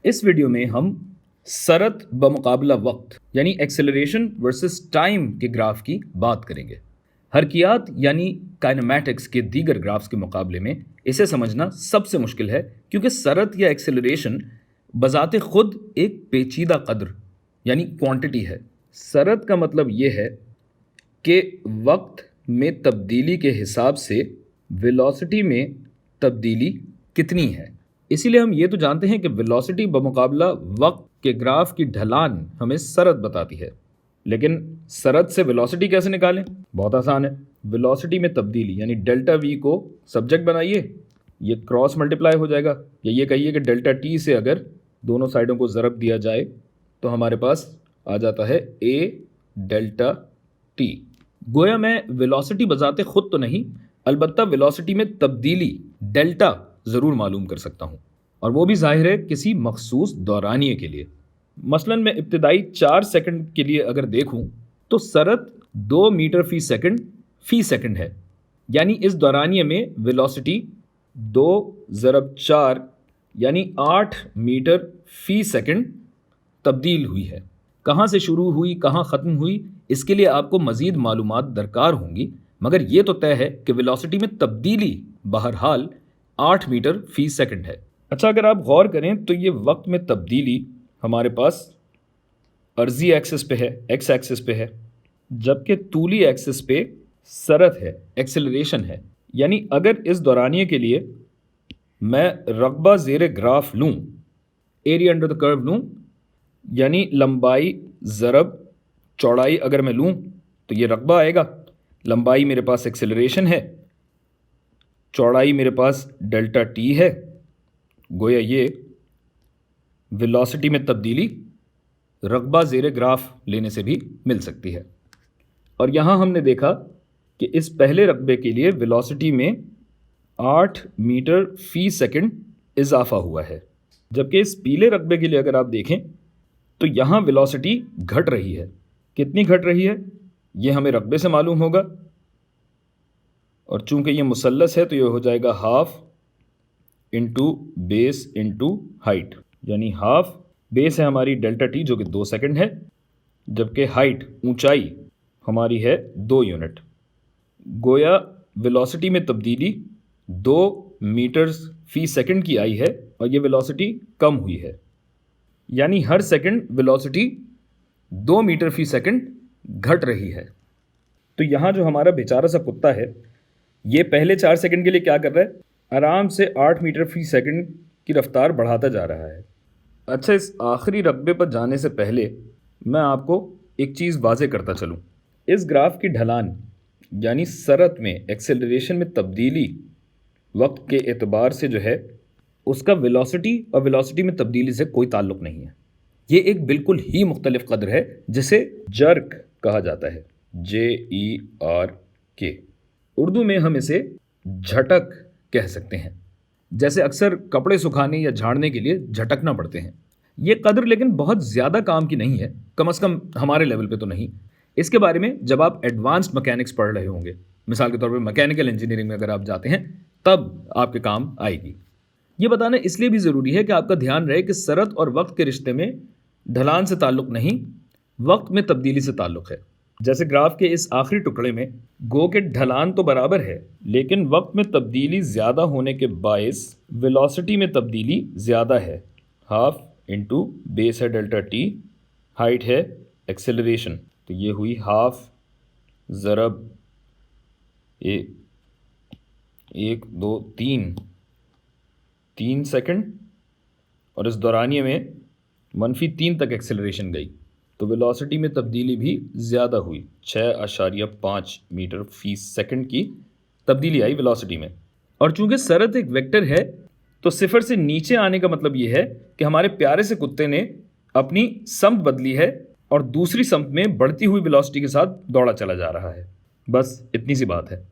اس video میں ہم سرعت بمقابلہ وقت یعنی ایکسیلریشن ورسز ٹائم کے گراف کی بات کریں گے۔ حرکیات یعنی کائنمیٹکس کے دیگر گرافز کے مقابلے میں اسے سمجھنا سب سے مشکل ہے، کیونکہ سرعت یا ایکسیلریشن بذات خود ایک پیچیدہ قدر یعنی کوانٹٹی ہے۔ سرعت کا مطلب یہ ہے کہ وقت میں تبدیلی کے حساب سے ویلوسٹی میں تبدیلی کتنی ہے۔ اسی لیے ہم یہ تو جانتے ہیں کہ ویلوسٹی بمقابلہ وقت کے گراف کی ڈھلان ہمیں سرعت بتاتی ہے، لیکن سرعت سے ویلوسٹی کیسے نکالیں؟ بہت آسان ہے۔ ویلوسٹی میں تبدیلی یعنی ڈیلٹا وی کو سبجیکٹ بنائیے، یہ کراس ملٹیپلائی ہو جائے گا، یا یہ کہیے کہ ڈیلٹا ٹی سے اگر دونوں سائڈوں کو ضرب دیا جائے تو ہمارے پاس آ جاتا ہے اے ڈیلٹا ٹی۔ گویا میں ویلوسٹی بذات خود تو نہیں، البتہ ویلوسٹی میں تبدیلی ڈیلٹا ضرور معلوم کر سکتا ہوں، اور وہ بھی ظاہر ہے کسی مخصوص دورانیے کے لیے۔ مثلاً میں ابتدائی 4 سیکنڈ کے لیے اگر دیکھوں تو سرعت 2 میٹر فی سیکنڈ ہے، یعنی اس دورانیے میں ویلوسٹی 2 ضرب 4 یعنی 8 میٹر فی سیکنڈ تبدیل ہوئی ہے۔ کہاں سے شروع ہوئی کہاں ختم ہوئی، اس کے لیے آپ کو مزید معلومات درکار ہوں گی، مگر یہ تو طے ہے کہ ویلوسٹی میں تبدیلی بہرحال 8 میٹر فی سیکنڈ ہے۔ اچھا، اگر آپ غور کریں تو یہ وقت میں تبدیلی ہمارے پاس عرضی ایکسس پہ ہے، ایکس ایکسس پہ ہے، جبکہ طولی ایکسس پہ سرعت ہے، ایکسیلریشن ہے۔ یعنی اگر اس دورانیے کے لیے میں رقبہ زیر گراف لوں، ایریا انڈر دا کرو لوں، یعنی لمبائی ضرب چوڑائی اگر میں لوں تو یہ رقبہ آئے گا۔ لمبائی میرے پاس ایکسیلریشن ہے، چوڑائی میرے پاس ڈیلٹا ٹی ہے، گویا یہ ویلوسٹی میں تبدیلی رقبہ زیر گراف لینے سے بھی مل سکتی ہے۔ اور یہاں ہم نے دیکھا کہ اس پہلے رقبے کے لیے ویلوسٹی میں 8 میٹر فی سیکنڈ اضافہ ہوا ہے، جبکہ اس پیلے رقبے کے لیے اگر آپ دیکھیں تو یہاں ویلوسٹی گھٹ رہی ہے۔ کتنی گھٹ رہی ہے یہ ہمیں رقبے سے معلوم ہوگا، اور چونکہ یہ مثلث ہے تو یہ ہو جائے گا ہاف انٹو بیس انٹو ہائٹ، یعنی ہاف بیس ہے ہماری ڈیلٹا ٹی جو کہ 2 سیکنڈ ہے، جبکہ ہائٹ اونچائی ہماری ہے 2 یونٹ۔ گویا ویلوسٹی میں تبدیلی 2 میٹرز فی سیکنڈ کی آئی ہے، اور یہ ویلوسٹی کم ہوئی ہے، یعنی ہر سیکنڈ ویلوسٹی 2 میٹر فی سیکنڈ گھٹ رہی ہے۔ تو یہاں جو ہمارا بیچارہ سا کتا ہے، یہ پہلے 4 سیکنڈ کے لیے کیا کر رہا ہے؟ آرام سے 8 میٹر فی سیکنڈ کی رفتار بڑھاتا جا رہا ہے۔ اچھا، اس آخری رقبے پر جانے سے پہلے میں آپ کو ایک چیز واضح کرتا چلوں۔ اس گراف کی ڈھلان یعنی سرعت میں ایکسیلریشن میں تبدیلی وقت کے اعتبار سے جو ہے، اس کا ویلوسٹی اور ویلوسٹی میں تبدیلی سے کوئی تعلق نہیں ہے۔ یہ ایک بالکل ہی مختلف قدر ہے جسے جرک کہا جاتا ہے، JERK۔ اردو میں ہم اسے جھٹک کہہ سکتے ہیں، جیسے اکثر کپڑے سکھانے یا جھاڑنے کے لیے جھٹکنا پڑتے ہیں۔ یہ قدر لیکن بہت زیادہ کام کی نہیں ہے، کم از کم ہمارے لیول پہ تو نہیں۔ اس کے بارے میں جب آپ ایڈوانسڈ مکینکس پڑھ رہے ہوں گے، مثال کے طور پہ میکینیکل انجینئرنگ میں اگر آپ جاتے ہیں، تب آپ کے کام آئے گی۔ یہ بتانا اس لیے بھی ضروری ہے کہ آپ کا دھیان رہے کہ سرعت اور وقت کے رشتے میں ڈھلان سے تعلق نہیں، وقت میں تبدیلی سے تعلق ہے۔ جیسے گراف کے اس آخری ٹکڑے میں گو کہ ڈھلان تو برابر ہے، لیکن وقت میں تبدیلی زیادہ ہونے کے باعث ویلوسٹی میں تبدیلی زیادہ ہے۔ ہاف انٹو بیس ہے ڈیلٹا ٹی، ہائٹ ہے ایکسیلریشن، تو یہ ہوئی ہاف ضرب 1 2 3 سیکنڈ، اور اس دورانیے میں -3 تک ایکسیلریشن گئی، تو ویلوسٹی میں تبدیلی بھی زیادہ ہوئی، 6.5 میٹر فی سیکنڈ کی تبدیلی آئی ویلوسٹی میں۔ اور چونکہ سرعت ایک ویکٹر ہے تو صفر سے نیچے آنے کا مطلب یہ ہے کہ ہمارے پیارے سے کتے نے اپنی سمت بدلی ہے اور دوسری سمت میں بڑھتی ہوئی ویلوسٹی کے ساتھ دوڑا چلا جا رہا ہے۔ بس اتنی سی بات ہے۔